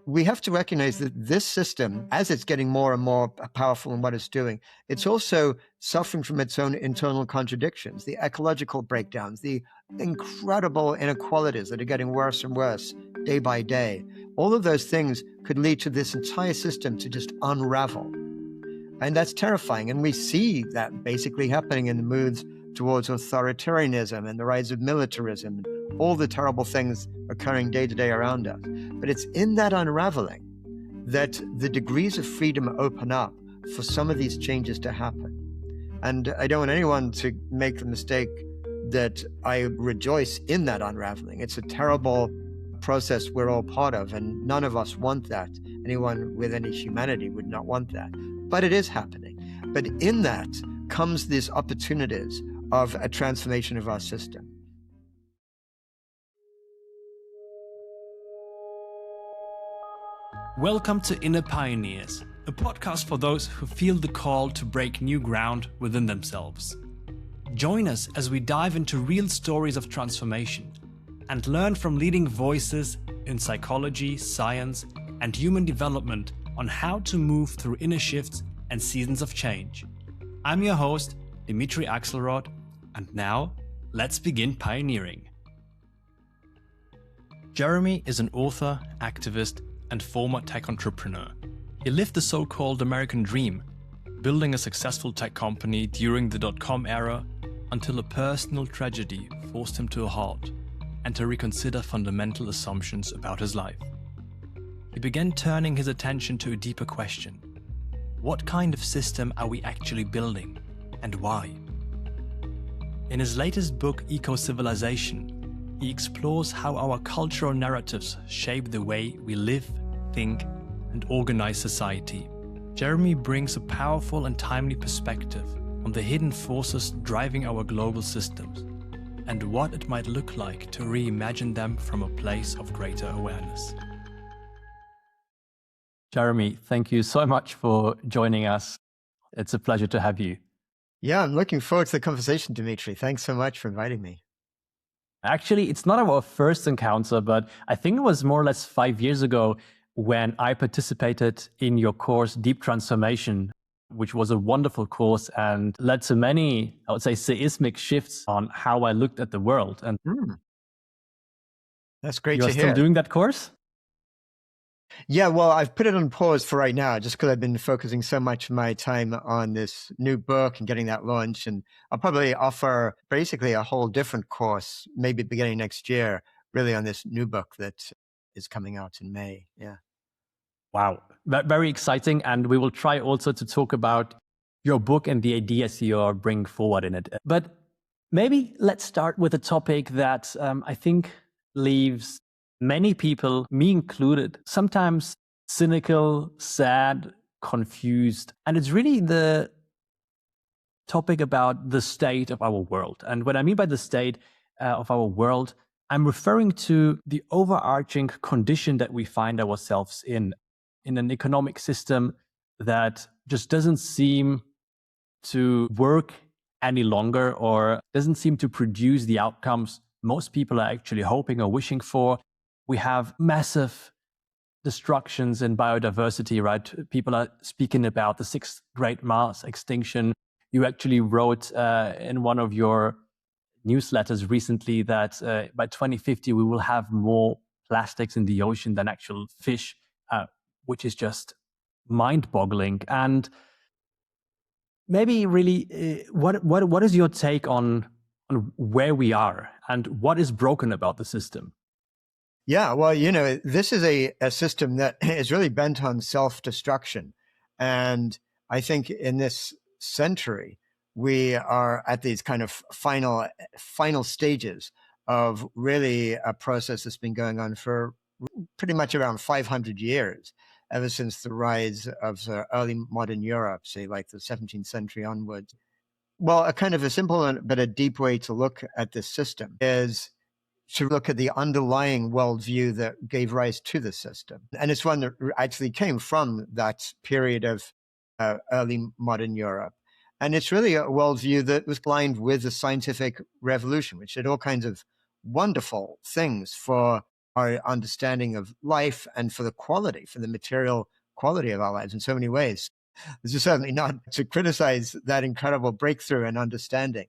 we have to recognize that this system, as it's getting more and more powerful in what it's doing, it's also suffering from its own internal contradictions, the ecological breakdowns, the incredible inequalities that are getting worse and worse day by day. All of those things could lead to this entire system to just unravel. And that's terrifying. And we see that basically happening in the moves towards authoritarianism and the rise of militarism, and all the terrible things occurring day to day around us. But it's in that unraveling that the degrees of freedom open up for some of these changes to happen. And I don't want anyone to make the mistake that I rejoice in that unraveling. It's a terrible process we're all part of, and none of us want that. Anyone with any humanity would not want that. But it is happening. But in that comes these opportunities of a transformation of our system. Welcome to Inner Pioneers, a podcast for those who feel the call to break new ground within themselves. Join us as we dive into real stories of transformation and learn from leading voices in psychology, science, and human development on how to move through inner shifts and seasons of change. I'm your host, Dimitri Axelrod, and now let's begin pioneering. Jeremy is an author, activist, and former tech entrepreneur. He lived the so-called American dream, building a successful tech company during the dot-com era until a personal tragedy forced him to a halt and to reconsider fundamental assumptions about his life. He began turning his attention to a deeper question. What kind of system are we actually building, and why? In his latest book, Eco-Civilization, he explores how our cultural narratives shape the way we live, think, and organize society. Jeremy brings a powerful and timely perspective on the hidden forces driving our global systems and what it might look like to reimagine them from a place of greater awareness. Jeremy, thank you so much for joining us. It's a pleasure to have you. Yeah, I'm looking forward to the conversation, Dimitri. Thanks so much for inviting me. Actually, it's not our first encounter, but I think it was more or less 5 years ago when I participated in your course, Deep Transformation, which was a wonderful course and led to many, I would say, seismic shifts on how I looked at the world. And that's great to hear. You're still doing that course? Yeah, well, I've put it on pause for right now, just because I've been focusing so much of my time on this new book and getting that launched. And I'll probably offer basically a whole different course, maybe beginning next year, really on this new book that is coming out in May. Yeah. Wow, very exciting. And we will try also to talk about your book and the ideas you're bringing forward in it. But maybe let's start with a topic that I think leaves many people, me included, sometimes cynical, sad, confused. And it's really the topic about the state of our world. And what I mean by the state of our world, I'm referring to the overarching condition that we find ourselves in an economic system that just doesn't seem to work any longer or doesn't seem to produce the outcomes most people are actually hoping or wishing for. We have massive destructions in biodiversity, right? People are speaking about the sixth great mass extinction. You actually wrote in one of your newsletters recently that by 2050, we will have more plastics in the ocean than actual fish, which is just mind-boggling. And maybe really, what is your take on where we are and what is broken about the system? Yeah, well, this is a system that is really bent on self-destruction. And I think in this century, we are at these kind of final stages of really a process that's been going on for pretty much around 500 years, ever since the rise of the early modern Europe, say like the 17th century onwards. Well, a kind of a simple but a deep way to look at this system is to look at the underlying worldview that gave rise to the system. And it's one that actually came from that period of early modern Europe. And it's really a worldview that was aligned with the scientific revolution, which did all kinds of wonderful things for our understanding of life and for the material quality of our lives in so many ways. This is certainly not to criticize that incredible breakthrough in understanding,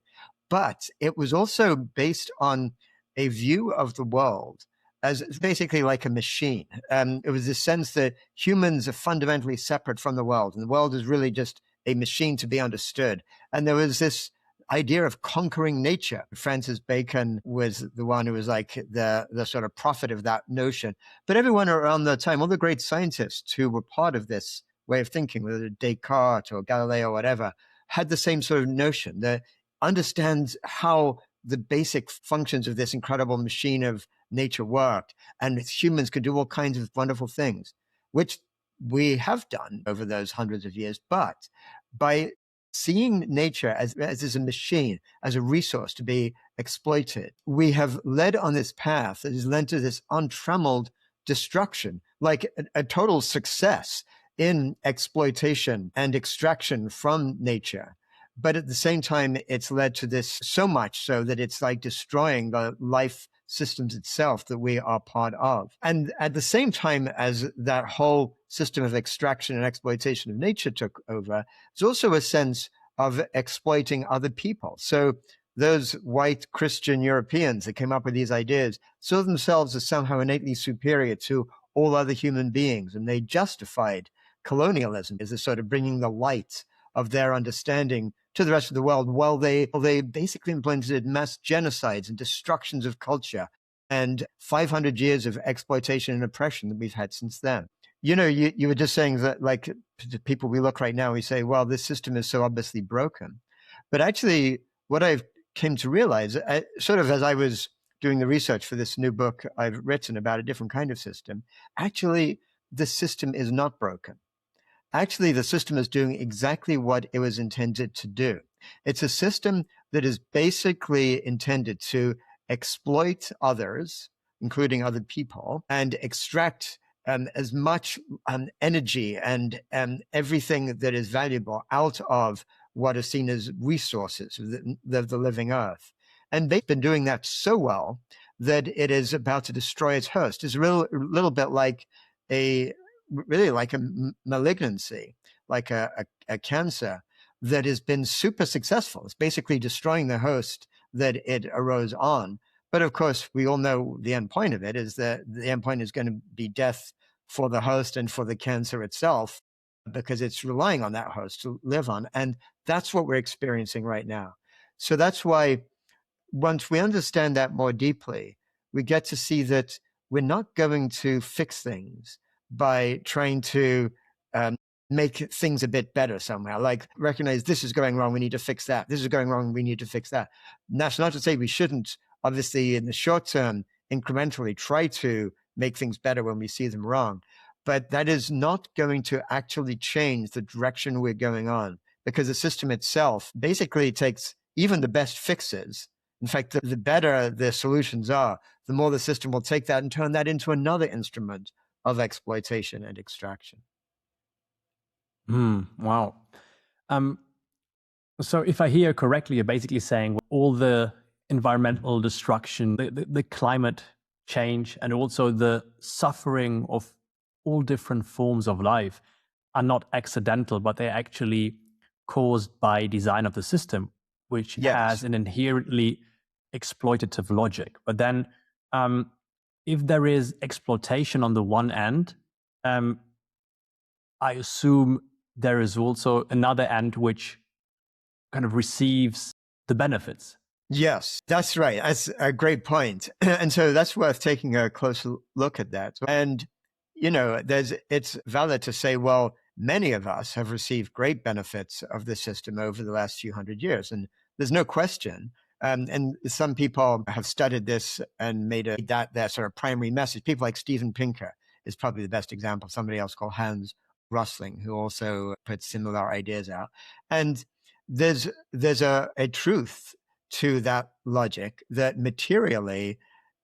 but it was also based on a view of the world as basically like a machine. It was this sense that humans are fundamentally separate from the world, and the world is really just a machine to be understood. And there was this idea of conquering nature. Francis Bacon was the one who was like the sort of prophet of that notion. But everyone around the time, all the great scientists who were part of this way of thinking, whether Descartes or Galileo or whatever, had the same sort of notion that understands how the basic functions of this incredible machine of nature worked, and humans could do all kinds of wonderful things, which we have done over those hundreds of years. But by seeing nature as a machine, as a resource to be exploited, we have led on this path that has led to this untrammeled destruction, like a total success in exploitation and extraction from nature. But at the same time, it's led to this so much so that it's like destroying the life systems itself that we are part of. And at the same time as that whole system of extraction and exploitation of nature took over, there's also a sense of exploiting other people. So those white Christian Europeans that came up with these ideas saw themselves as somehow innately superior to all other human beings, and they justified colonialism as a sort of bringing the light of their understanding to the rest of the world, while they basically implemented mass genocides and destructions of culture and 500 years of exploitation and oppression that we've had since then. You know, you were just saying that, like, to people we look right now, we say, well, this system is so obviously broken. But actually, what I've came to realize, sort of as I was doing the research for this new book I've written about a different kind of system, actually, the system is not broken. Actually, the system is doing exactly what it was intended to do. It's a system that is basically intended to exploit others, including other people, and extract as much energy and everything that is valuable out of what is seen as resources of the living earth. And they've been doing that so well that it is about to destroy its host. It's a little bit like a malignancy, like a cancer that has been super successful. It's basically destroying the host that it arose on. But of course, we all know the end point of it is that the end point is going to be death for the host and for the cancer itself, because it's relying on that host to live on. And that's what we're experiencing right now. So that's why once we understand that more deeply, we get to see that we're not going to fix things by trying to make things a bit better somehow, like recognize this is going wrong, we need to fix that. This is going wrong, we need to fix that. And that's not to say we shouldn't, obviously, in the short term, incrementally try to make things better when we see them wrong. But that is not going to actually change the direction we're going on, because the system itself basically takes even the best fixes. In fact, the better the solutions are, the more the system will take that and turn that into another instrument of exploitation and extraction. Wow. So if I hear correctly, you're basically saying all the environmental destruction, the climate change, and also the suffering of all different forms of life are not accidental, but they're actually caused by design of the system, which has an inherently exploitative logic. But then if there is exploitation on the one end, I assume there is also another end which kind of receives the benefits. Yes, that's right. That's a great point. And so that's worth taking a closer look at that. And, you know, it's valid to say, well, many of us have received great benefits of the system over the last few hundred years. And there's no question. And some people have studied this and made that their sort of primary message. People like Steven Pinker is probably the best example. Somebody else called Hans Rosling, who also put similar ideas out. And there's a truth to that logic that materially,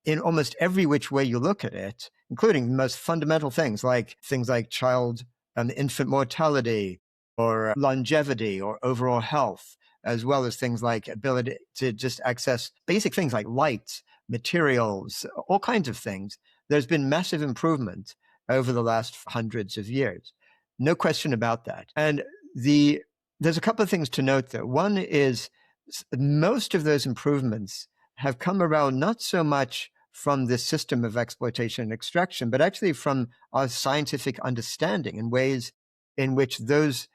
in almost every which way you look at it, including the most fundamental things like child and infant mortality or longevity or overall health, as well as things like ability to just access basic things like light, materials, all kinds of things, there's been massive improvement over the last hundreds of years. No question about that. And there's a couple of things to note, though. One is most of those improvements have come around not so much from this system of exploitation and extraction, but actually from our scientific understanding in ways in which those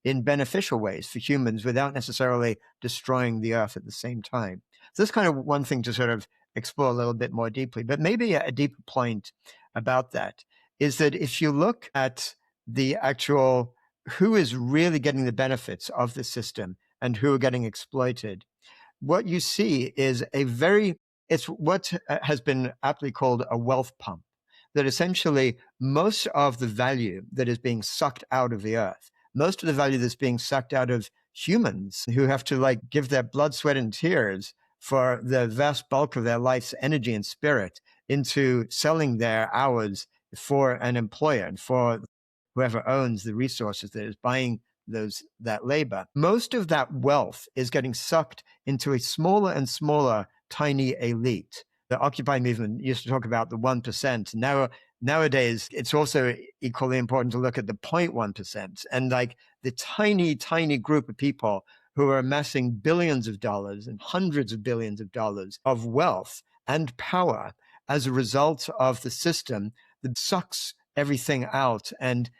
in beneficial ways for humans without necessarily destroying the earth at the same time. So that's kind of one thing to sort of explore a little bit more deeply. But maybe a deeper point about that is that if you look at the actual who is really getting the benefits of the system and who are getting exploited, what you see is it's what has been aptly called a wealth pump, that essentially most of the value that is being sucked out of the earth, most of the value that's being sucked out of humans who have to give their blood, sweat, and tears for the vast bulk of their life's energy and spirit into selling their hours for an employer and for whoever owns the resources that is buying that labor. Most of that wealth is getting sucked into a smaller and smaller tiny elite. The Occupy movement used to talk about the 1%. Nowadays, it's also equally important to look at the 0.1% and the tiny, tiny group of people who are amassing billions of dollars and hundreds of billions of dollars of wealth and power as a result of the system that sucks everything out and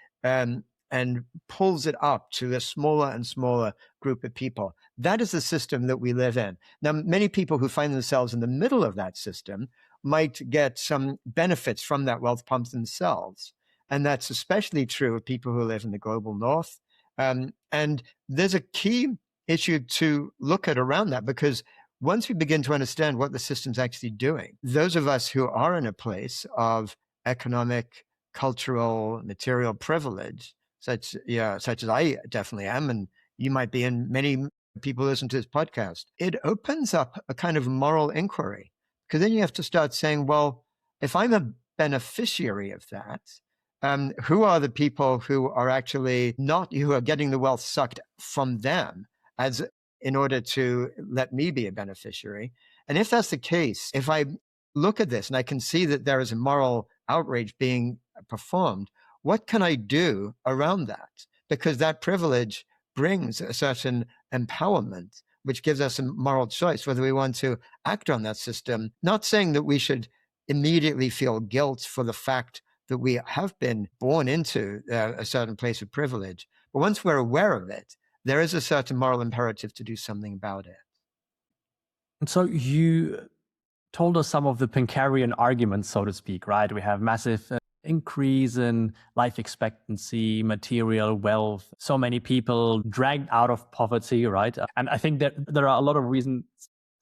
pulls it up to a smaller and smaller group of people. That is the system that we live in. Now, many people who find themselves in the middle of that system might get some benefits from that wealth pump themselves. And that's especially true of people who live in the global north. And there's a key issue to look at around that, because once we begin to understand what the system's actually doing, those of us who are in a place of economic, cultural, material privilege, such as I definitely am, and you might be, and many people listen to this podcast, it opens up a kind of moral inquiry. Because then you have to start saying, well, if I'm a beneficiary of that, who are the people who are actually who are getting the wealth sucked from them in order to let me be a beneficiary? And if that's the case, if I look at this and I can see that there is a moral outrage being performed, what can I do around that? Because that privilege brings a certain empowerment, which gives us a moral choice whether we want to act on that system. Not saying that we should immediately feel guilt for the fact that we have been born into a certain place of privilege. But once we're aware of it, there is a certain moral imperative to do something about it. And so you told us some of the Pinkarian arguments, so to speak, right? We have massive increase in life expectancy, material wealth, so many people dragged out of poverty, right? And I think that there are a lot of reasons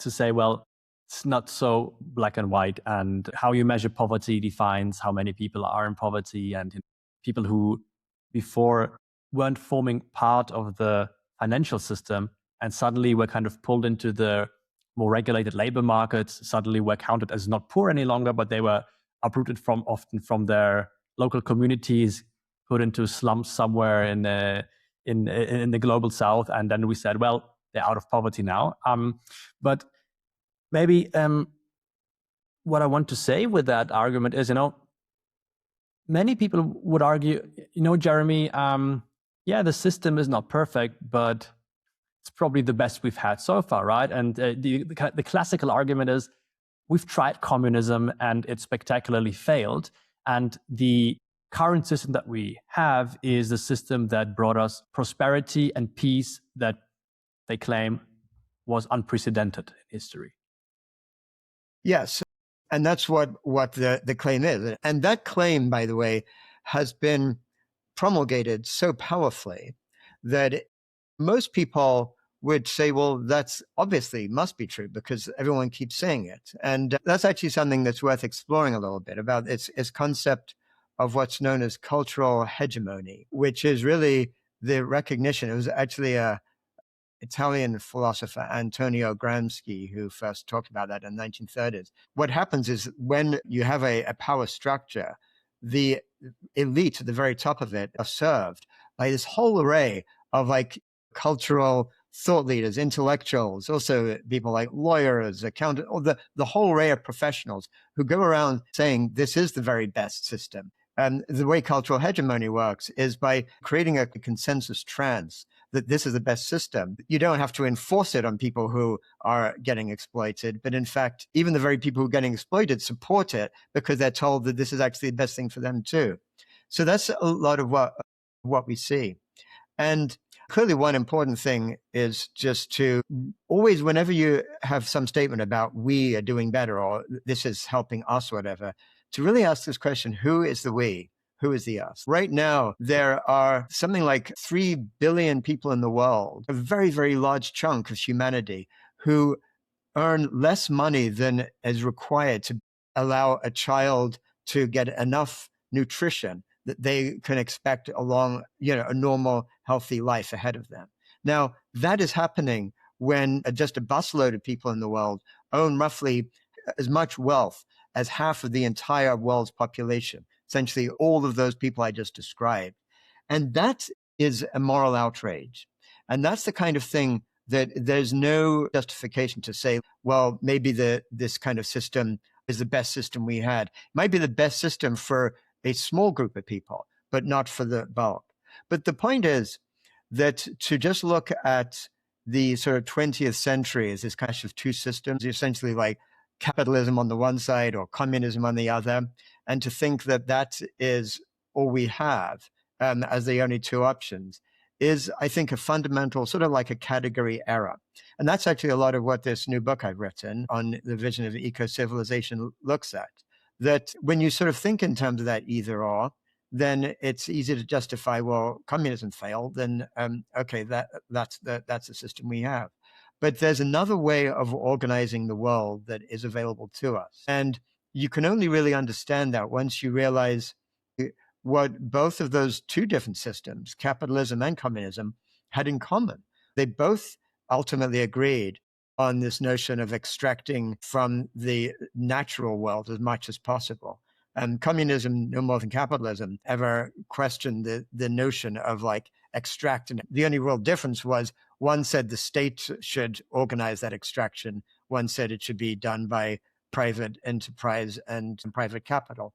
to say, well, it's not so black and white, and how you measure poverty defines how many people are in poverty, and people who before weren't forming part of the financial system and suddenly were kind of pulled into the more regulated labor markets, suddenly were counted as not poor any longer, but they were uprooted often from their local communities, put into slums somewhere in the global south, and then we said, well, they're out of poverty now. But maybe what I want to say with that argument is, many people would argue, Jeremy, the system is not perfect, but it's probably the best we've had so far, right? And the classical argument is, we've tried communism and it spectacularly failed. And the current system that we have is the system that brought us prosperity and peace that they claim was unprecedented in history. Yes. And that's what the claim is. And that claim, by the way, has been promulgated so powerfully that most people would say, well, that's obviously must be true because everyone keeps saying it. And that's actually something that's worth exploring a little bit about its concept of what's known as cultural hegemony, which is really the recognition. It was actually a Italian philosopher, Antonio Gramsci, who first talked about that in the 1930s. What happens is when you have a power structure, the elite at the very top of it are served by this whole array of cultural thought leaders, intellectuals, also people like lawyers, accountants, or the whole array of professionals who go around saying this is the very best system. And the way cultural hegemony works is by creating a consensus trance that this is the best system. You don't have to enforce it on people who are getting exploited, but in fact, even the very people who are getting exploited support it because they're told that this is actually the best thing for them too. So that's a lot of what we see. And clearly one important thing is just to always, whenever you have some statement about we are doing better or this is helping us, whatever, to really ask this question, who is the we? Who is the us? Right now, there are something like 3 billion people in the world, a very, very large chunk of humanity who earn less money than is required to allow a child to get enough nutrition that they can expect along, a normal, healthy life ahead of them. Now, that is happening when just a busload of people in the world own roughly as much wealth as half of the entire world's population, essentially all of those people I just described. And that is a moral outrage. And that's the kind of thing that there's no justification to say, well, maybe this kind of system is the best system we had. It might be the best system for a small group of people, but not for the bulk. But the point is that to just look at the sort of 20th century as this kind of two systems, essentially like capitalism on the one side or communism on the other, and to think that that is all we have as the only two options is, I think, a fundamental sort of like a category error. And that's actually a lot of what this new book I've written on the vision of eco-civilization looks at. That when you sort of think in terms of that either or, then it's easy to justify, well, communism failed, then okay, that's the system we have. But there's another way of organizing the world that is available to us. And you can only really understand that once you realize what both of those two different systems, capitalism and communism, had in common. They both ultimately agreed on this notion of extracting from the natural world as much as possible. And communism, no more than capitalism, ever questioned the notion of like extracting. The only real difference was one said the state should organize that extraction. One said it should be done by private enterprise and private capital.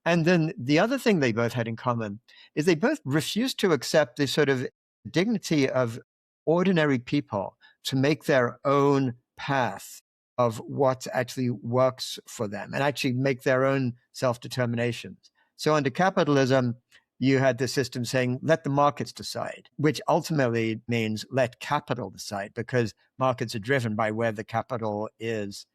And then the other thing they both had in common is they both refused to accept the sort of dignity of ordinary people to make their own path of what actually works for them and actually make their own self-determinations. So under capitalism, you had the system saying, let the markets decide, which ultimately means let capital decide, because markets are driven by where the capital is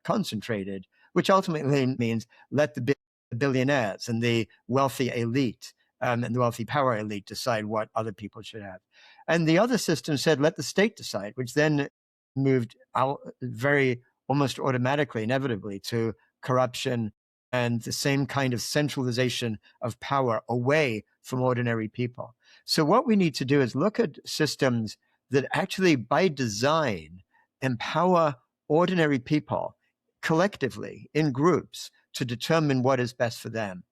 concentrated, which ultimately means let the billionaires and the wealthy elite and the wealthy power elite decide what other people should have. And the other system said, let the state decide, which then moved out very almost automatically, inevitably, to corruption and the same kind of centralization of power away from ordinary people. So what we need to do is look at systems that actually, by design, empower ordinary people collectively in groups to determine what is best for them.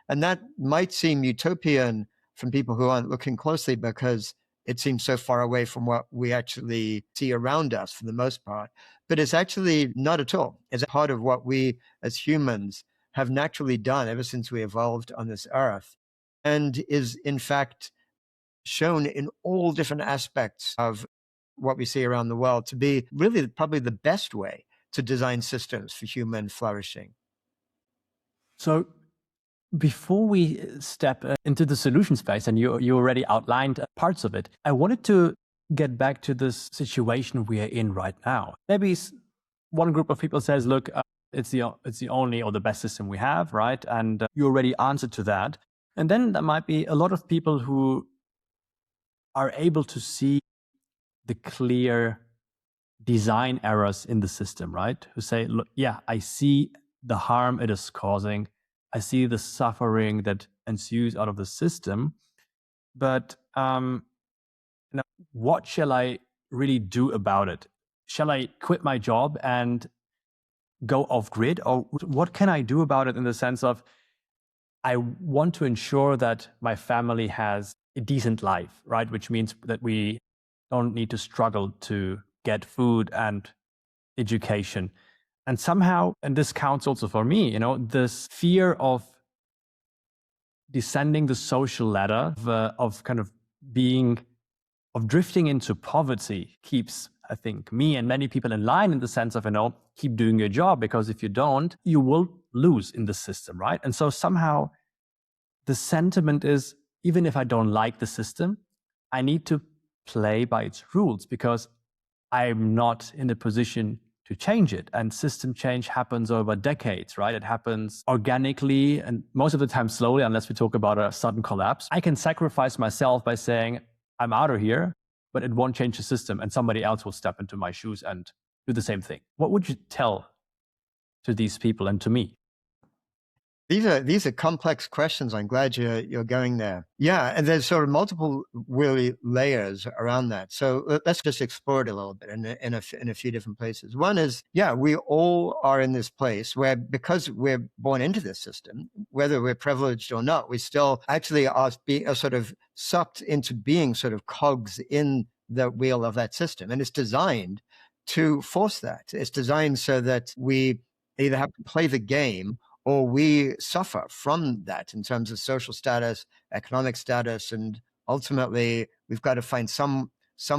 And that might seem utopian from people who aren't looking closely because it seems so far away from what we actually see around us for the most part. But it's actually not at all. It's a part of what we as humans have naturally done ever since we evolved on this earth, and is in fact shown in all different aspects of what we see around the world to be really probably the best way to design systems for human flourishing. So before we step into the solution space, and you already outlined parts of it, I wanted to get back to this situation we are in right now. Maybe one group of people says, look, it's the only or the best system we have, right? And you already answered to that. And then there might be a lot of people who are able to see the clear design errors in the system, right? Who say, look, yeah, I see the harm it is causing. I see the suffering that ensues out of the system. But what shall I really do about it? Shall I quit my job and go off grid? Or what can I do about it in the sense of, I want to ensure that my family has a decent life, right? Which means that we don't need to struggle to get food and education. And somehow, and this counts also for me, this fear of descending the social ladder, of kind of drifting into poverty keeps, I think, me and many people in line, in the sense of, keep doing your job, because if you don't, you will lose in the system, right? And so somehow the sentiment is, even if I don't like the system, I need to play by its rules, because I'm not in a position to change it. And system change happens over decades, right? It happens organically and most of the time slowly, unless we talk about a sudden collapse. I can sacrifice myself by saying, I'm out of here, but it won't change the system, and somebody else will step into my shoes and do the same thing. What would you tell to these people and to me? These are complex questions. I'm glad you're going there. Yeah, and there's sort of multiple really layers around that. So let's just explore it a little bit in a few different places. One is, yeah, we all are in this place where, because we're born into this system, whether we're privileged or not, we still actually are sort of sucked into being sort of cogs in the wheel of that system, and it's designed to force that. It's designed so that we either have to play the game, or we suffer from that in terms of social status, economic status, and ultimately we've got to find some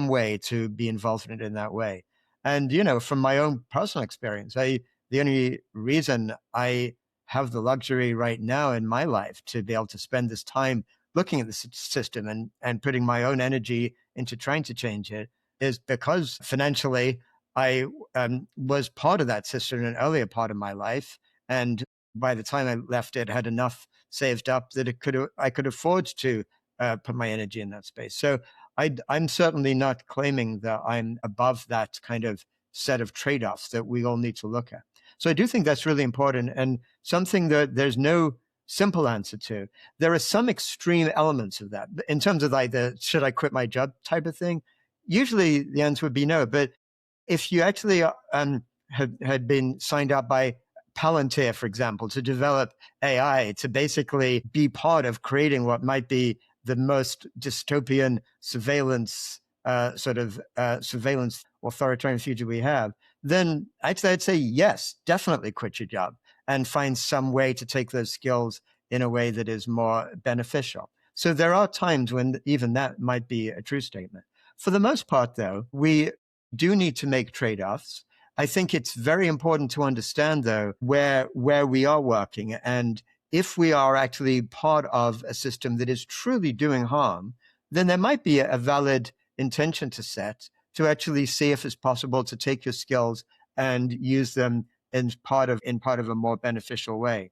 way to be involved in it in that way. And from my own personal experience, the only reason I have the luxury right now in my life to be able to spend this time looking at the system and putting my own energy into trying to change it is because financially I was part of that system in an earlier part of my life, and by the time I left it, had enough saved up that I could afford to put my energy in that space. So I'm certainly not claiming that I'm above that kind of set of trade-offs that we all need to look at. So I do think that's really important, and something that there's no simple answer to. There are some extreme elements of that in terms of like the should I quit my job type of thing. Usually the answer would be no, but if you actually had been signed up by Palantir, for example, to develop AI to basically be part of creating what might be the most dystopian surveillance surveillance authoritarian future we have, then actually I'd say yes, definitely quit your job and find some way to take those skills in a way that is more beneficial. So there are times when even that might be a true statement. For the most part, though, we do need to make trade-offs. I think it's very important to understand, though, where we are working, and if we are actually part of a system that is truly doing harm, then there might be a valid intention to set to actually see if it's possible to take your skills and use them in part of a more beneficial way.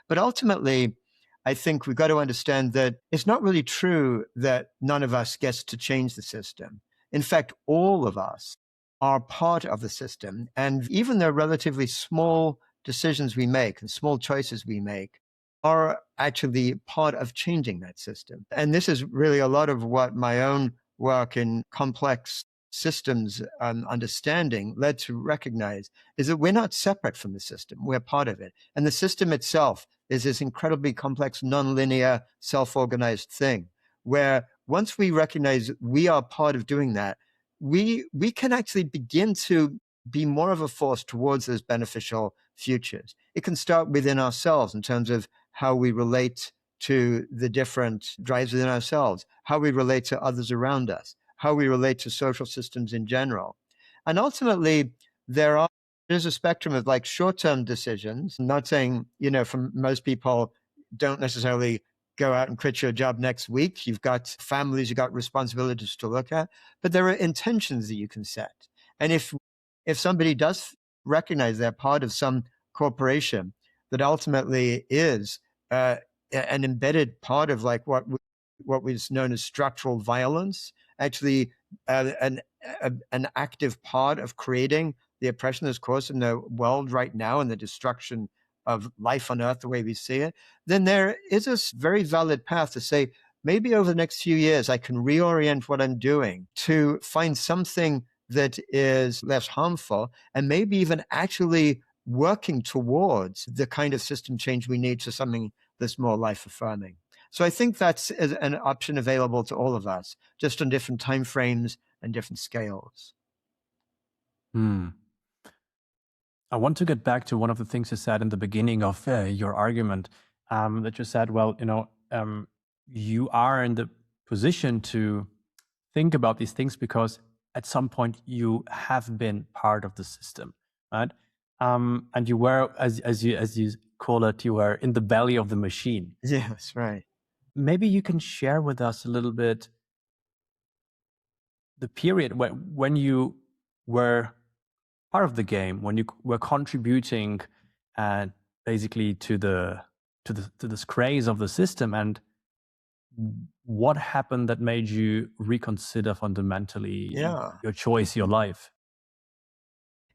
But ultimately, I think we've got to understand that it's not really true that none of us gets to change the system. In fact, all of us are part of the system. And even the relatively small decisions we make and small choices we make are actually part of changing that system. And this is really a lot of what my own work in complex systems understanding led to recognize, is that we're not separate from the system. We're part of it. And the system itself is this incredibly complex, nonlinear, self-organized thing where once we recognize we are part of doing that, we can actually begin to be more of a force towards those beneficial futures. It can start within ourselves in terms of how we relate to the different drives within ourselves, how we relate to others around us, how we relate to social systems in general. And ultimately, there's a spectrum of like short-term decisions. I'm not saying, from most people don't necessarily go out and quit your job next week. You've got families, you've got responsibilities to look at, but there are intentions that you can set. And if somebody does recognize they're part of some corporation that ultimately is an embedded part of like what was known as structural violence, actually an active part of creating the oppression that's caused in the world right now and the destruction of life on earth the way we see it, then there is a very valid path to say, maybe over the next few years, I can reorient what I'm doing to find something that is less harmful and maybe even actually working towards the kind of system change we need to something that's more life affirming. So I think that's an option available to all of us, just on different timeframes, and different scales. Hmm. I want to get back to one of the things you said in the beginning of your argument, that you said, well, you are in the position to think about these things because at some point you have been part of the system, right? And you were, as you call it, you were in the belly of the machine. Yes, right. Maybe you can share with us a little bit the period when you were part of the game, when you were contributing basically to this craze of the system, and what happened that made you reconsider fundamentally Yeah. your choice, your life?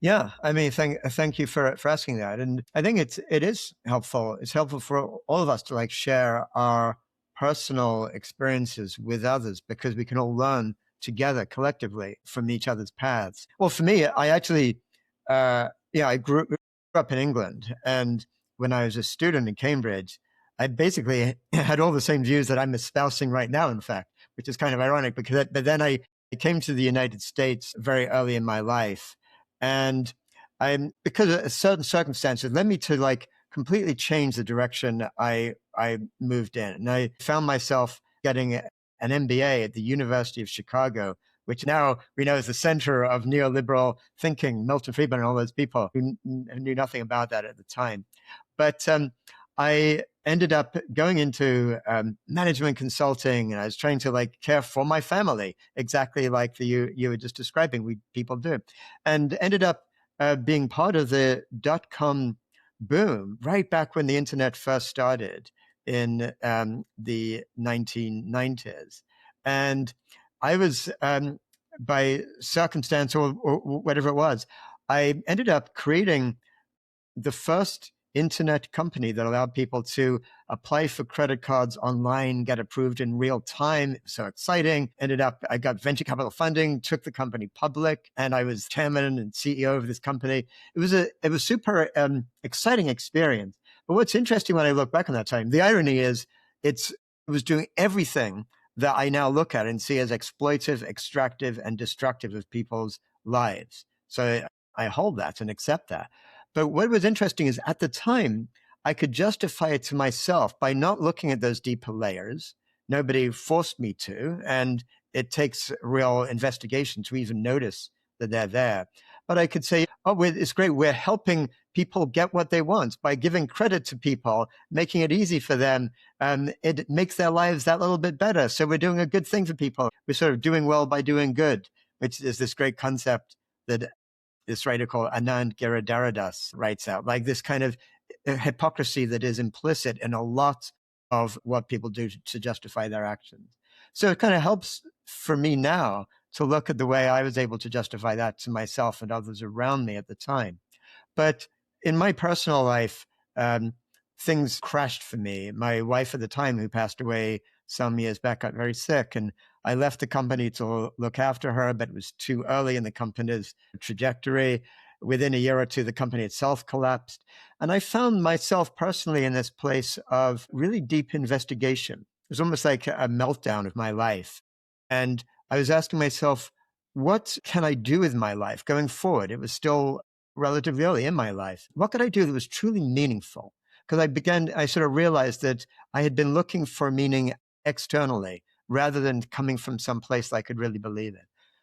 Yeah, I mean, thank you for asking that, and I think it is helpful. It's helpful for all of us to like share our personal experiences with others because we can all learn together collectively from each other's paths. Well, for me, I actually, I grew up in England, and when I was a student in Cambridge, I basically had all the same views that I'm espousing right now. In fact, which is kind of ironic because but then I came to the United States very early in my life, and because of certain circumstances led me to like completely change the direction I moved in. And I found myself getting an MBA at the University of Chicago, which now we know is the center of neoliberal thinking, Milton Friedman and all those people who knew nothing about that at the time. But I ended up going into management consulting, and I was trying to like care for my family, exactly like you were just describing. We people do, and ended up being part of the .com boom right back when the internet first started in the 1990s, and I was by circumstance or whatever it was, I ended up creating the first internet company that allowed people to apply for credit cards online, get approved in real time. It was so exciting. I got venture capital funding, took the company public, and I was chairman and CEO of this company. It was super exciting experience. But what's interesting when I look back on that time, the irony is it was doing everything that I now look at and see as exploitive, extractive, and destructive of people's lives. So I hold that and accept that. But what was interesting is at the time, I could justify it to myself by not looking at those deeper layers. Nobody forced me to, and it takes real investigation to even notice that they're there. But I could say, oh, it's great. We're helping people get what they want by giving credit to people, making it easy for them. It makes their lives that little bit better. So we're doing a good thing for people. We're sort of doing well by doing good, which is this great concept that this writer called Anand Giridharadas writes out, like this kind of hypocrisy that is implicit in a lot of what people do to justify their actions. So it kind of helps for me now to look at the way I was able to justify that to myself and others around me at the time. But in my personal life, things crashed for me. My wife at the time, who passed away some years back, got very sick, and I left the company to look after her, but it was too early in the company's trajectory. Within a year or two, the company itself collapsed. And I found myself personally in this place of really deep investigation. It was almost like a meltdown of my life. And I was asking myself, what can I do with my life going forward? It was still relatively early in my life. What could I do that was truly meaningful? Because I sort of realized that I had been looking for meaning externally rather than coming from some place I could really believe in.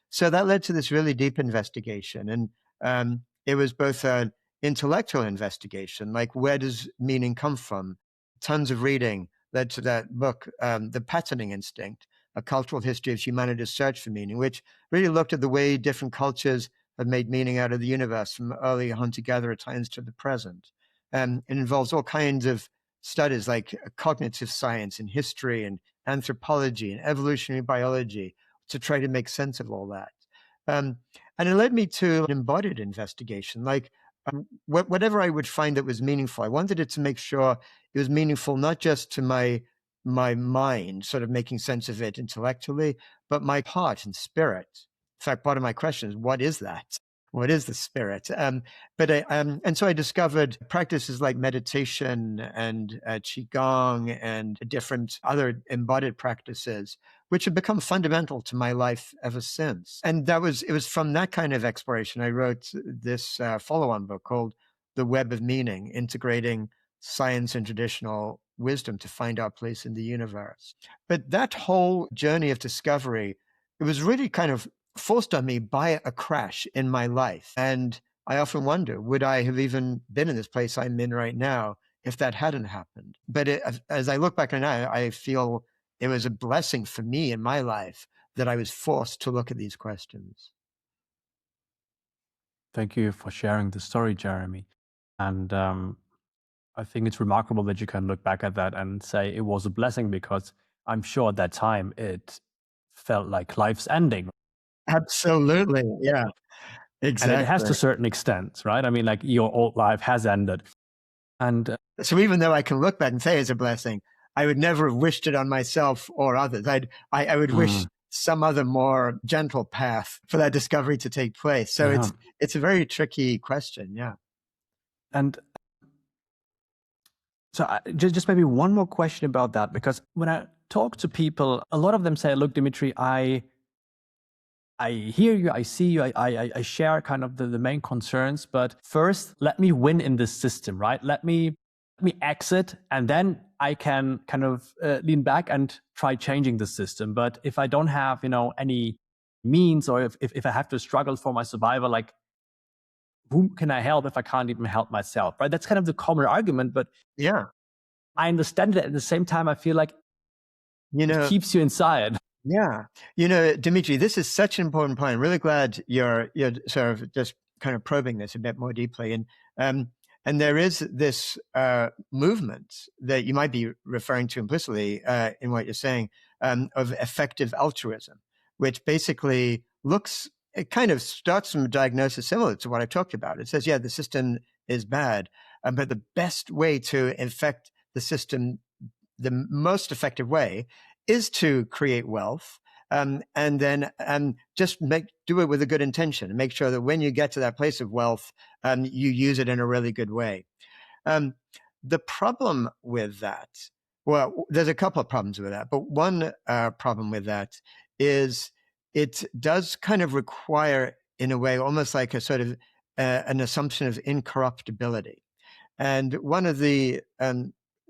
So that led to this really deep investigation. And it was both an intellectual investigation, like where does meaning come from? Tons of reading led to that book, The Patterning Instinct, A Cultural History of Humanity's Search for Meaning, which really looked at the way different cultures have made meaning out of the universe from early hunter-gatherer times to the present. It involves all kinds of studies like cognitive science and history and anthropology and evolutionary biology to try to make sense of all that. And it led me to an embodied investigation, like whatever I would find that was meaningful. I wanted it to make sure it was meaningful not just to my mind, sort of making sense of it intellectually, but my heart and spirit. In fact, part of my question is, what is that? what is the spirit? And so I discovered practices like meditation and qigong and different other embodied practices, which have become fundamental to my life ever since. And it was from that kind of exploration I wrote this follow-on book called The Web of Meaning, integrating science and traditional wisdom to find our place in the universe. But that whole journey of discovery, it was really kind of forced on me by a crash in my life. And I often wonder, would I have even been in this place I'm in right now if that hadn't happened? But as I look back on it, I feel it was a blessing for me in my life that I was forced to look at these questions. Thank you for sharing the story, Jeremy. And I think it's remarkable that you can look back at that and say it was a blessing, because I'm sure at that time it felt like life's ending. Absolutely. Yeah, And it has exactly. to a certain extent, right? I mean, like, your old life has ended. And So even though I can look back and say it's a blessing, I would never have wished it on myself or others. I would wish some other more gentle path for that discovery to take place. So yeah. it's a very tricky question. Yeah. And so just maybe one more question about that, because when I talk to people, a lot of them say, look, Dimitri, I hear you, I see you, I share kind of the main concerns, but first let me win in this system, right? Let me exit, and then I can kind of lean back and try changing the system. But if I don't have, any means, or if I have to struggle for my survival, like, whom can I help if I can't even help myself, right? That's kind of the common argument, but Yeah. I understand it. At the same time, I feel like You it know, keeps you inside. yeah. Dimitri, this is such an important point. I'm really glad you're sort of just kind of probing this a bit more deeply. And there is this movement that you might be referring to implicitly in what you're saying, of effective altruism, which basically it kind of starts from a diagnosis similar to what I talked about. It says, yeah, the system is bad, but the best way to affect the system, the most effective way, is to create wealth, and then just do it with a good intention and make sure that when you get to that place of wealth, you use it in a really good way. Um, the problem with that, well, there's a couple of problems with that, but one problem with that is it does kind of require, in a way, almost like a sort of an assumption of incorruptibility. And one of the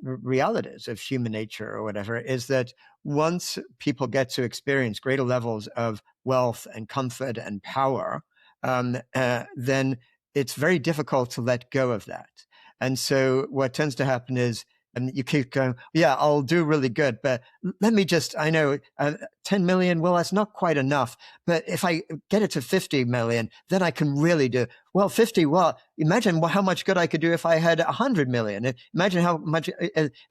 realities of human nature or whatever is that once people get to experience greater levels of wealth and comfort and power, then it's very difficult to let go of that. And so what tends to happen is, and you keep going, yeah, I'll do really good, but let me just, I know 10 million, well, that's not quite enough. But if I get it to 50 million, then I can really do, well, 50, well, imagine how much good I could do if I had 100 million. Imagine how much,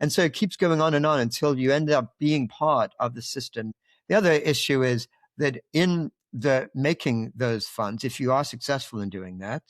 and so it keeps going on and on until you end up being part of the system. The other issue is that in the making those funds, if you are successful in doing that,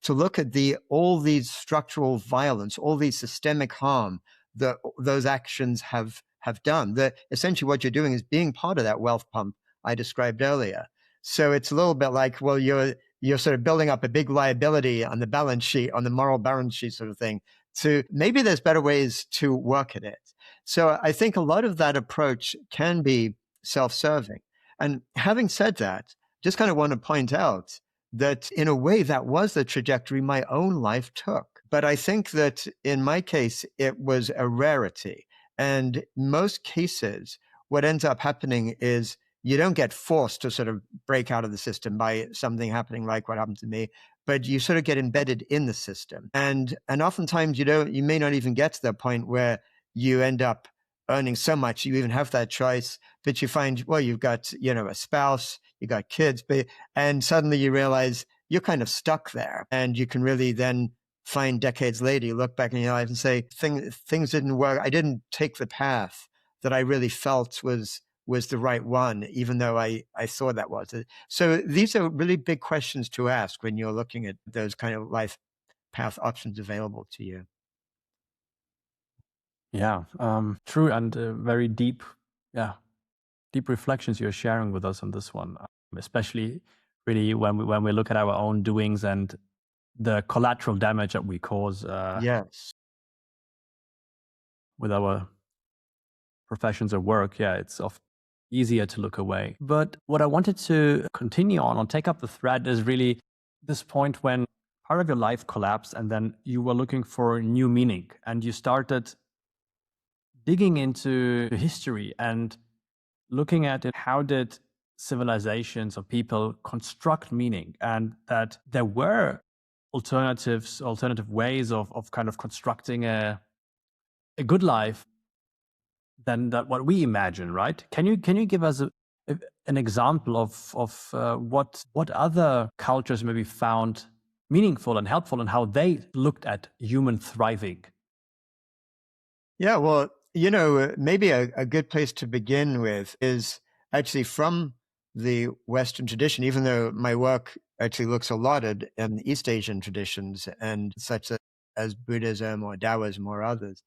to look at all these structural violence, all these systemic harm that those actions have done. That essentially what you're doing is being part of that wealth pump I described earlier. So it's a little bit like, well, you're sort of building up a big liability on the balance sheet, on the moral balance sheet sort of thing. To maybe there's better ways to work at it. So I think a lot of that approach can be self-serving. And having said that, just kind of want to point out that in a way that was the trajectory my own life took. But I think that in my case, it was a rarity. And most cases, what ends up happening is you don't get forced to sort of break out of the system by something happening like what happened to me, but you sort of get embedded in the system. And oftentimes you may not even get to the point where you end up earning so much you even have that choice, but you find, well, you've got, a spouse, you got kids, and suddenly you realize you're kind of stuck there. And you can really then find decades later, you look back in your life and say, things didn't work. I didn't take the path that I really felt was the right one, even though I thought that was it. So these are really big questions to ask when you're looking at those kind of life path options available to you. Yeah, true, and very deep reflections you're sharing with us on this one, especially really when we look at our own doings and the collateral damage that we cause Yes. with our professions or work, yeah, it's often easier to look away. But what I wanted to continue on or take up the thread is really this point when part of your life collapsed and then you were looking for new meaning and you started digging into history and looking at it. How did civilizations or people construct meaning, and that there were alternative ways of kind of constructing a good life than that what we imagine, right? Can you give us an example of what other cultures maybe found meaningful and helpful and how they looked at human thriving? Yeah, well, maybe a good place to begin with is actually from the Western tradition, even though my work actually looks a lot at East Asian traditions and such as Buddhism or Taoism or others.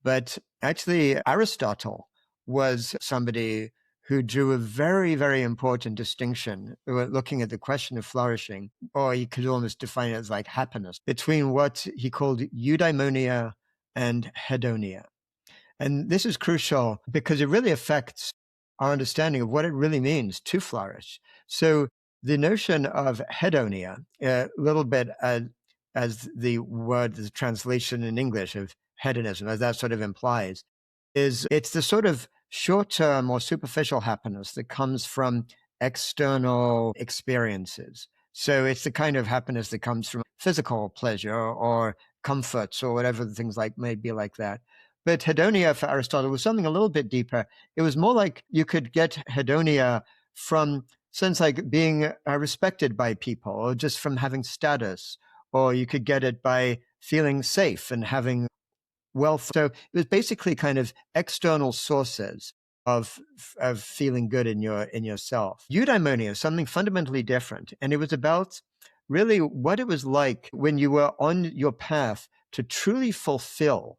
But actually, Aristotle was somebody who drew a very, very important distinction, looking at the question of flourishing, or you could almost define it as like happiness, between what he called eudaimonia and hedonia. And this is crucial because it really affects our understanding of what it really means to flourish. So the notion of hedonia, a little bit as the word, the translation in English of hedonism, as that sort of implies, is it's the sort of short-term or superficial happiness that comes from external experiences. So it's the kind of happiness that comes from physical pleasure or comforts or whatever the things like may be like that. But hedonia for Aristotle was something a little bit deeper. It was more like you could get hedonia from sense like being respected by people or just from having status, or you could get it by feeling safe and having wealth. So it was basically kind of external sources of feeling good in yourself. Eudaimonia is something fundamentally different, and it was about really what it was like when you were on your path to truly fulfill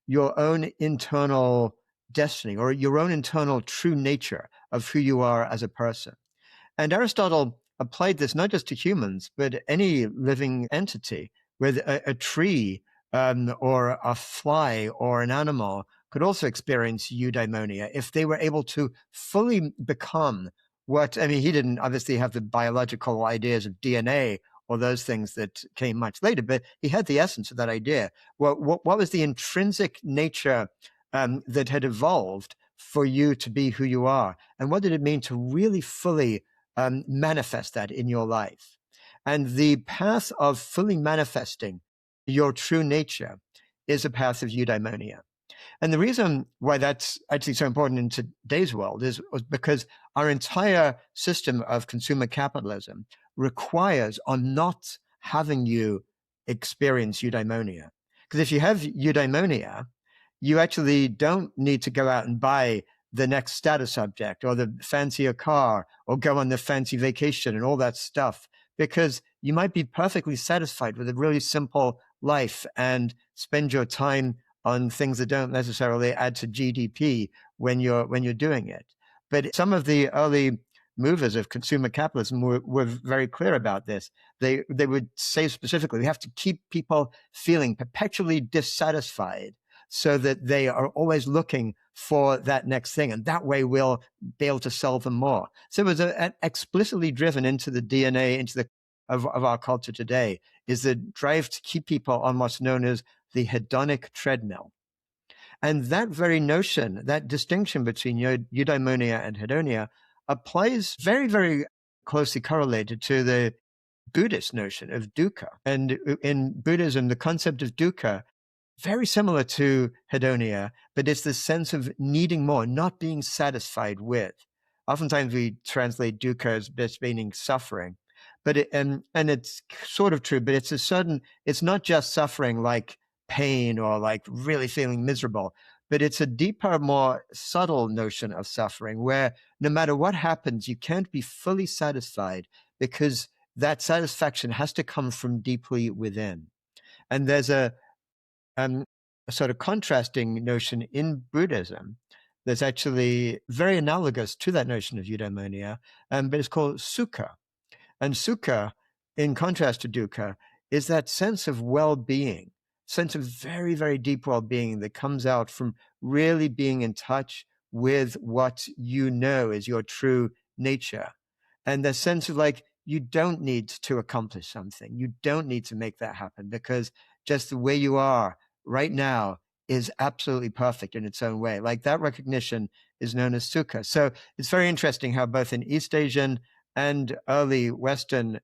your own internal destiny or your own internal true nature of who you are as a person. And Aristotle applied this not just to humans, but any living entity, with a tree or a fly or an animal could also experience eudaimonia if they were able to fully become what, I mean, he didn't obviously have the biological ideas of DNA or those things that came much later, but he had the essence of that idea. What was the intrinsic nature that had evolved for you to be who you are? And what did it mean to really fully manifest that in your life? And the path of fully manifesting your true nature is a path of eudaimonia. And the reason why that's actually so important in today's world was because our entire system of consumer capitalism requires on not having you experience eudaimonia. Because if you have eudaimonia, you actually don't need to go out and buy the next status object or the fancier car or go on the fancy vacation and all that stuff, because you might be perfectly satisfied with a really simple life and spend your time on things that don't necessarily add to GDP when you're doing it. But some of the early movers of consumer capitalism were very clear about this. They would say specifically, we have to keep people feeling perpetually dissatisfied so that they are always looking for that next thing. And that way we'll be able to sell them more. So it was explicitly driven into the DNA, of our culture today, is the drive to keep people on what's known as the hedonic treadmill. And that very notion, that distinction between eudaimonia and hedonia, applies very, very closely correlated to the Buddhist notion of dukkha. And in Buddhism, the concept of dukkha, very similar to hedonia, but it's the sense of needing more, not being satisfied with. Oftentimes we translate dukkha as just meaning suffering, but and it's sort of true, but it's not just suffering like pain or like really feeling miserable, but it's a deeper, more subtle notion of suffering where no matter what happens, you can't be fully satisfied because that satisfaction has to come from deeply within. And there's a sort of contrasting notion in Buddhism that's actually very analogous to that notion of eudaimonia, but it's called sukha. And sukha, in contrast to dukkha, is that sense of well-being, sense of very, very deep well-being that comes out from really being in touch with what you know is your true nature. And the sense of like, you don't need to accomplish something. You don't need to make that happen, because just the way you are right now is absolutely perfect in its own way. Like, that recognition is known as sukha. So it's very interesting how both in East Asian and early Western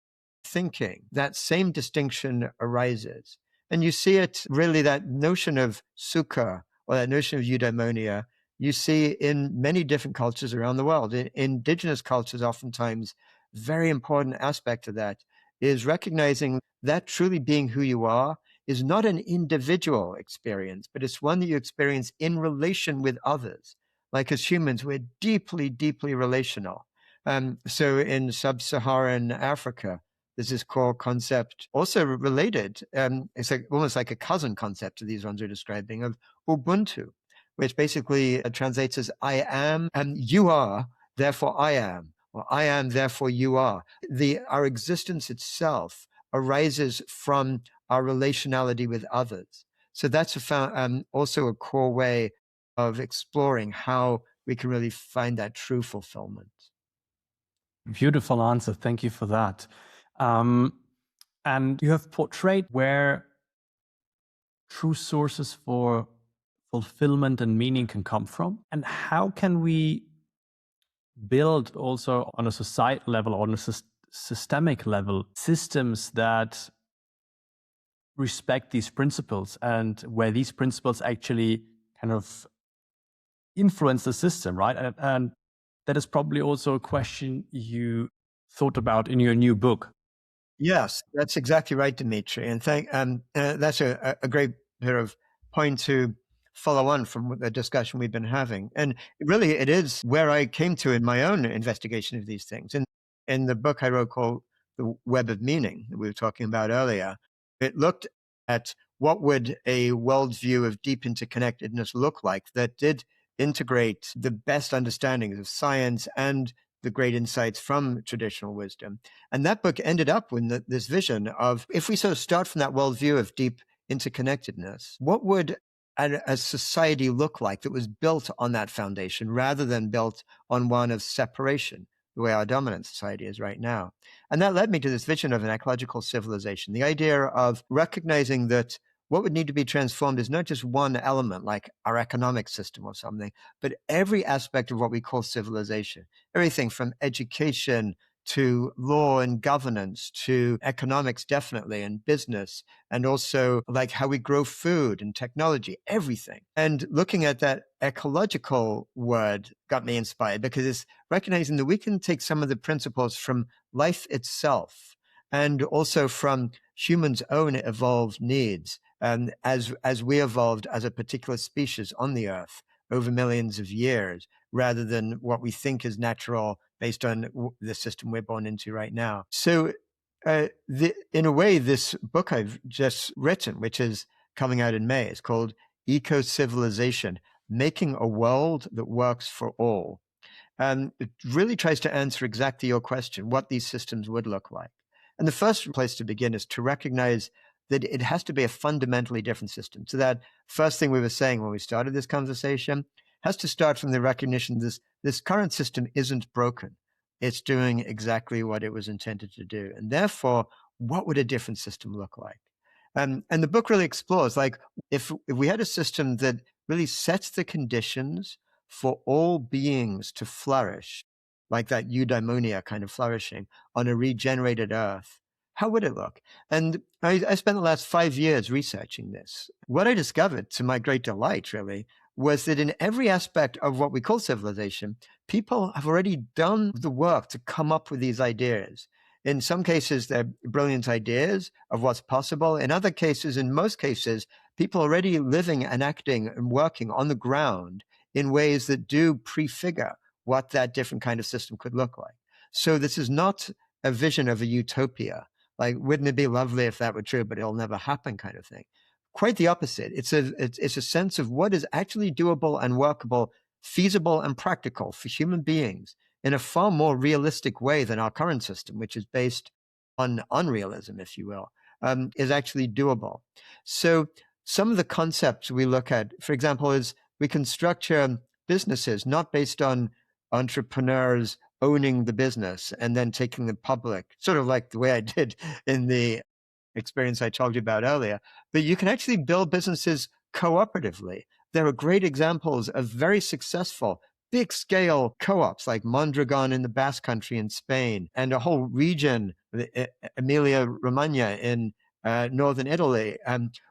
thinking, that same distinction arises. And you see it really, that notion of sukha, or that notion of eudaimonia, you see in many different cultures around the world. In indigenous cultures, oftentimes, very important aspect of that is recognizing that truly being who you are is not an individual experience, but it's one that you experience in relation with others. Like, as humans, we're deeply, deeply relational. So in sub-Saharan Africa, there's this core concept, also related. It's like almost like a cousin concept to these ones we're describing, of Ubuntu, which basically translates as "I am and you are, therefore I am," or "I am, therefore you are." Our existence itself arises from our relationality with others. So that's also a core way of exploring how we can really find that true fulfillment. Beautiful answer. Thank you for that. And you have portrayed where true sources for fulfillment and meaning can come from, and how can we build also on a societal level, on a systemic level, systems that respect these principles, and where these principles actually kind of influence the system, right? And that is probably also a question you thought about in your new book. Yes, that's exactly right, Dimitri. And that's a great sort of point to follow on from the discussion we've been having. And really, it is where I came to in my own investigation of these things. And in the book I wrote called The Web of Meaning, that we were talking about earlier, it looked at what would a worldview of deep interconnectedness look like that did integrate the best understandings of science and the great insights from traditional wisdom. And that book ended up with this vision of, if we sort of start from that worldview of deep interconnectedness, what would a society look like that was built on that foundation rather than built on one of separation, the way our dominant society is right now? And that led me to this vision of an ecological civilization, the idea of recognizing that what would need to be transformed is not just one element like our economic system or something, but every aspect of what we call civilization. Everything from education to law and governance to economics, definitely, and business, and also like how we grow food and technology, everything. And looking at that ecological word got me inspired, because it's recognizing that we can take some of the principles from life itself and also from humans' own evolved needs, as we evolved as a particular species on the earth over millions of years, rather than what we think is natural based on the system we're born into right now. So in a way, this book I've just written, which is coming out in May, is called Eco-Civilization, Making a World That Works for All. And it really tries to answer exactly your question, what these systems would look like. And the first place to begin is to recognize that it has to be a fundamentally different system. So that first thing we were saying when we started this conversation has to start from the recognition this current system isn't broken. It's doing exactly what it was intended to do. And therefore, what would a different system look like? And the book really explores, like, if we had a system that really sets the conditions for all beings to flourish, like that eudaimonia kind of flourishing on a regenerated earth, how would it look? And I spent the last 5 years researching this. What I discovered, to my great delight, really, was that in every aspect of what we call civilization, people have already done the work to come up with these ideas. In some cases, they're brilliant ideas of what's possible. In other cases, in most cases, people already living and acting and working on the ground in ways that do prefigure what that different kind of system could look like. So this is not a vision of a utopia, like, wouldn't it be lovely if that were true, but it'll never happen kind of thing. Quite the opposite. It's a sense of what is actually doable and workable, feasible and practical for human beings in a far more realistic way than our current system, which is based on unrealism, if you will, is actually doable. So some of the concepts we look at, for example, is we can structure businesses not based on entrepreneurs owning the business and then taking the public, sort of like the way I did in the experience I told you about earlier. But you can actually build businesses cooperatively. There are great examples of very successful big scale co-ops like Mondragon in the Basque Country in Spain, and a whole region, Emilia Romagna in northern Italy,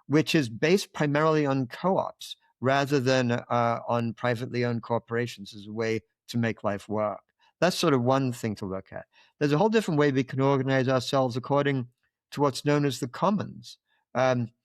which is based primarily on co-ops rather than on privately owned corporations as a way to make life work. That's sort of one thing to look at. There's a whole different way we can organize ourselves according to what's known as the commons,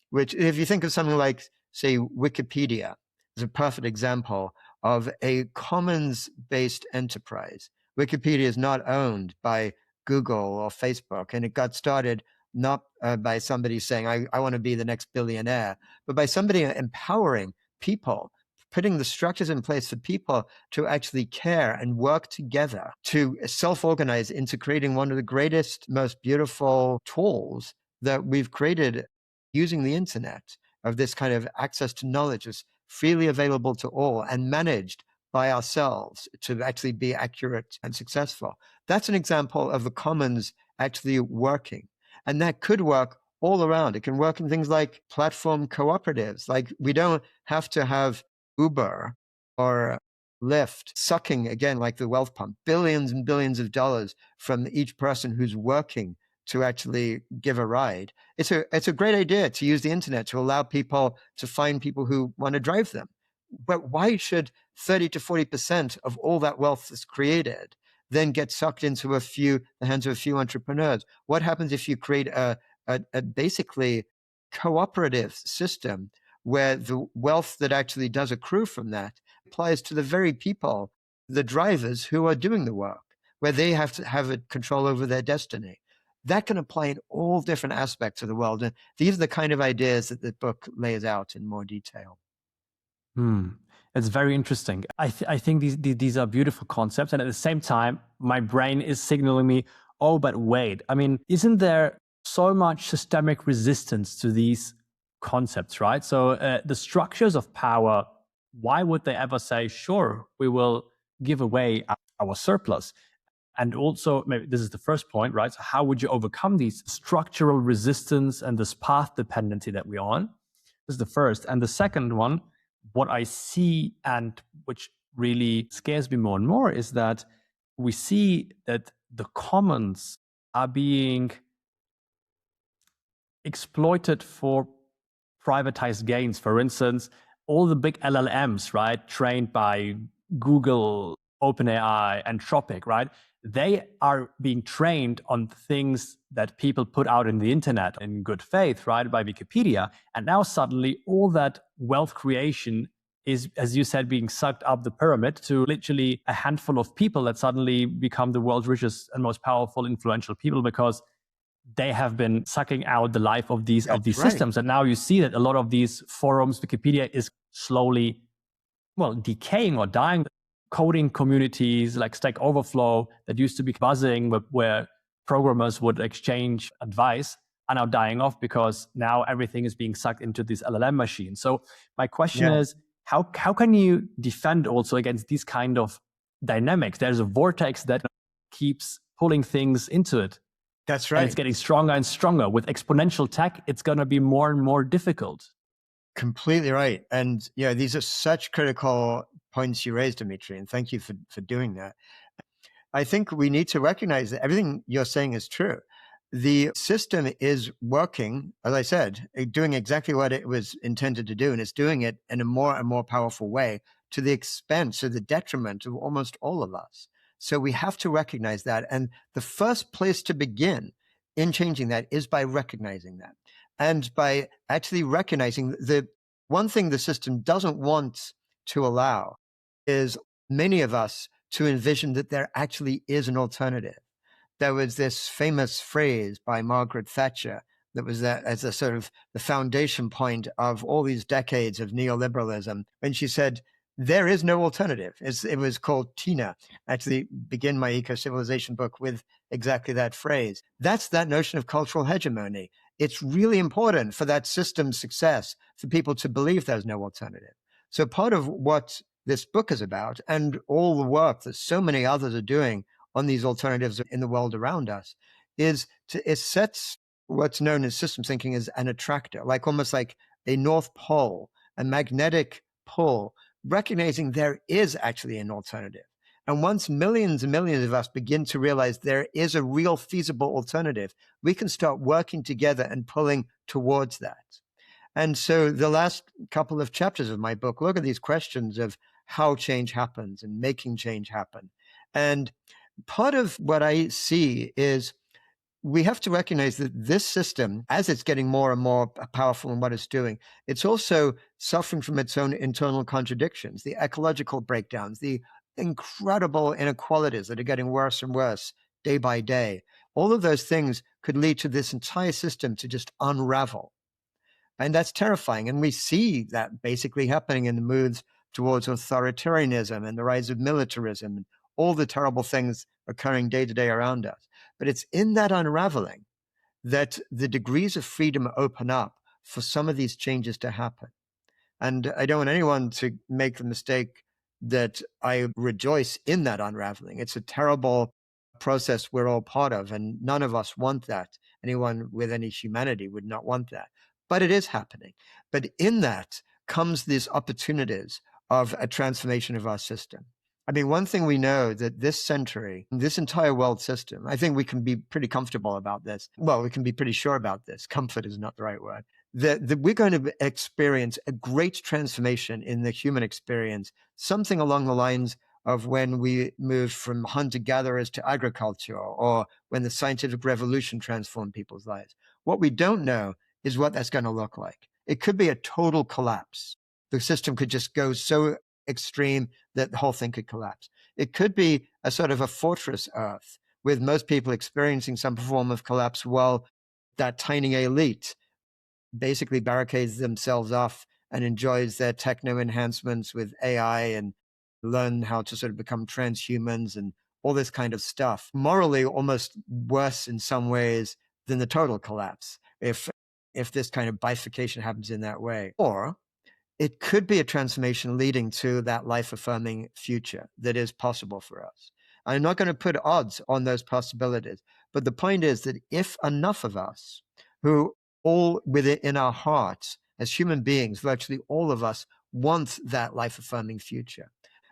which, if you think of something like, say, Wikipedia, is a perfect example of a commons-based enterprise. Wikipedia is not owned by Google or Facebook, and it got started not by somebody saying, I want to be the next billionaire, but by somebody empowering people, putting the structures in place for people to actually care and work together to self-organize into creating one of the greatest, most beautiful tools that we've created using the internet, of this kind of access to knowledge is freely available to all and managed by ourselves to actually be accurate and successful. That's an example of the commons actually working. And that could work all around. It can work in things like platform cooperatives. Like, we don't have to have Uber or Lyft sucking, again, like the wealth pump, billions and billions of dollars from each person who's working to actually give a ride. It's a great idea to use the internet to allow people to find people who want to drive them. But why should 30 to 40% of all that wealth that's created then get sucked into the hands of a few entrepreneurs? What happens if you create a basically cooperative system where the wealth that actually does accrue from that applies to the very people, the drivers who are doing the work, where they have to have a control over their destiny? That can apply in all different aspects of the world. And these are the kind of ideas that the book lays out in more detail. It's very interesting. I think these are beautiful concepts. And at the same time, my brain is signaling me, oh, but wait. I mean, isn't there so much systemic resistance to these concepts, right? So the structures of power, why would they ever say, sure, we will give away our surplus? And also, maybe this is the first point, right? So how would you overcome these structural resistance and this path dependency that we're on? This is the first. And the second one, what I see and which really scares me more and more is that we see that the commons are being exploited for privatized gains. For instance, all the big LLMs, right, trained by Google, OpenAI, Anthropic, right? They are being trained on things that people put out in the internet in good faith, right, by Wikipedia. And now suddenly all that wealth creation is, as you said, being sucked up the pyramid to literally a handful of people that suddenly become the world's richest and most powerful, influential people because they have been sucking out the life of these systems. And now you see that a lot of these forums, Wikipedia is slowly, decaying or dying. Coding communities like Stack Overflow that used to be buzzing, where programmers would exchange advice, are now dying off because now everything is being sucked into this LLM machine. So my question is, how can you defend also against these kind of dynamics? There's a vortex that keeps pulling things into it. That's right. And it's getting stronger and stronger. With exponential tech, it's going to be more and more difficult. Completely right. And these are such critical points you raised, Dimitri, and thank you for doing that. I think we need to recognize that everything you're saying is true. The system is working, as I said, doing exactly what it was intended to do, and it's doing it in a more and more powerful way to the expense or the detriment of almost all of us. So we have to recognize that. And the first place to begin in changing that is by recognizing that. And by actually recognizing the one thing the system doesn't want to allow is many of us to envision that there actually is an alternative. There was this famous phrase by Margaret Thatcher that was as a sort of the foundation point of all these decades of neoliberalism, when she said, there is no alternative. It was called Tina. Actually, begin my eco-civilization book with exactly that phrase. That's that notion of cultural hegemony. It's really important for that system's success for people to believe there's no alternative. So part of what this book is about, and all the work that so many others are doing on these alternatives in the world around us, is it sets what's known as systems thinking as an attractor, like almost like a North Pole, a magnetic pull, recognizing there is actually an alternative. And once millions and millions of us begin to realize there is a real feasible alternative, we can start working together and pulling towards that. And so the last couple of chapters of my book look at these questions of how change happens and making change happen. And part of what I see is we have to recognize that this system, as it's getting more and more powerful in what it's doing, it's also suffering from its own internal contradictions, the ecological breakdowns, the incredible inequalities that are getting worse and worse day by day. All of those things could lead to this entire system to just unravel. And that's terrifying. And we see that basically happening in the moves towards authoritarianism and the rise of militarism and all the terrible things occurring day to day around us. But it's in that unraveling that the degrees of freedom open up for some of these changes to happen. And I don't want anyone to make the mistake that I rejoice in that unraveling. It's a terrible process we're all part of, and none of us want that. Anyone with any humanity would not want that. But it is happening. But in that comes these opportunities of a transformation of our system. I mean, one thing we know that this century, this entire world system, I think we can be pretty comfortable about this. Well, we can be pretty sure about this. Comfort is not the right word. That we're going to experience a great transformation in the human experience, something along the lines of when we moved from hunter-gatherers to agriculture, or when the scientific revolution transformed people's lives. What we don't know is what that's going to look like. It could be a total collapse. The system could just go so extreme that the whole thing could collapse. It could be a sort of a fortress Earth, with most people experiencing some form of collapse, while that tiny elite basically barricades themselves off and enjoys their techno enhancements with AI and learn how to sort of become transhumans and all this kind of stuff. Morally, almost worse in some ways than the total collapse, if this kind of bifurcation happens in that way. Or it could be a transformation leading to that life-affirming future that is possible for us. I'm not going to put odds on those possibilities, but the point is that if enough of us who all within our hearts as human beings, virtually all of us want that life-affirming future.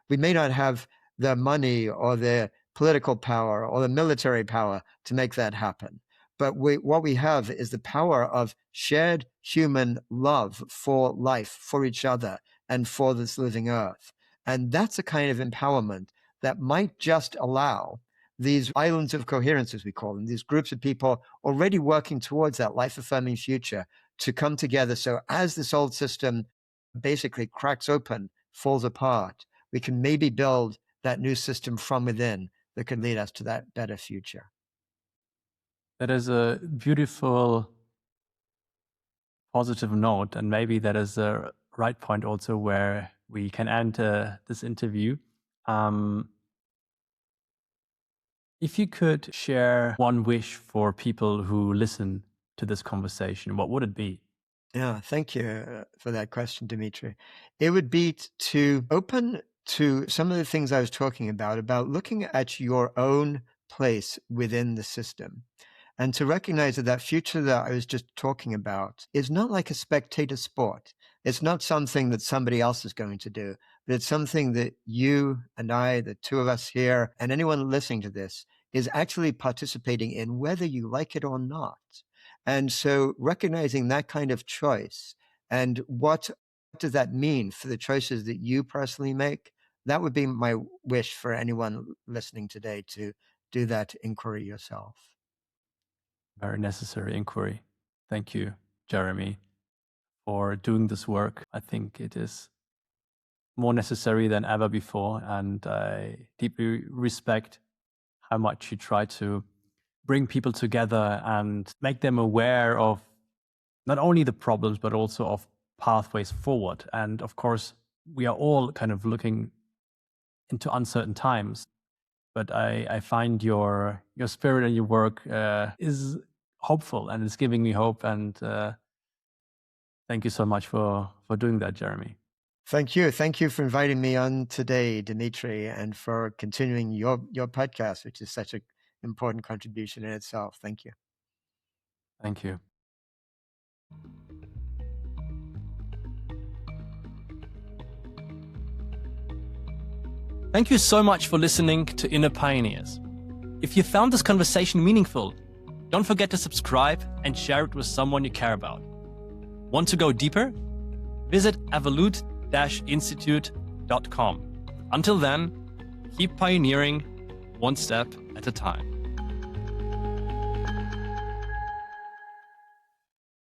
We may not have the money or the political power or the military power to make that happen. But what we have is the power of shared human love for life, for each other, and for this living earth. And that's a kind of empowerment that might just allow these islands of coherence, as we call them, these groups of people already working towards that life-affirming future, to come together. So as this old system basically cracks open, falls apart, we can maybe build that new system from within that can lead us to that better future. That is a beautiful, positive note. And maybe that is the right point also where we can end this interview. If you could share one wish for people who listen to this conversation, what would it be? Yeah, thank you for that question, Dimitri. It would be to open to some of the things I was talking about looking at your own place within the system, and to recognize that that future that I was just talking about is not like a spectator sport. It's not something that somebody else is going to do, but it's something that you and I, the two of us here, and anyone listening to this, is actually participating in, whether you like it or not. And so recognizing that kind of choice and what does that mean for the choices that you personally make, that would be my wish for anyone listening today, to do that inquiry yourself. Very necessary inquiry. Thank you, Jeremy, for doing this work. I think it is more necessary than ever before, and I deeply respect how much you try to bring people together and make them aware of not only the problems, but also of pathways forward. And of course, we are all kind of looking into uncertain times. But I find your spirit and your work is hopeful, and it's giving me hope. And thank you so much for doing that, Jeremy. Thank you. Thank you for inviting me on today, Dimitri, and for continuing your podcast, which is such an important contribution in itself. Thank you. Thank you. Thank you so much for listening to Inner Pioneers. If you found this conversation meaningful, don't forget to subscribe and share it with someone you care about. Want to go deeper? Visit evolute-institute.com. Until then, keep pioneering one step at a time.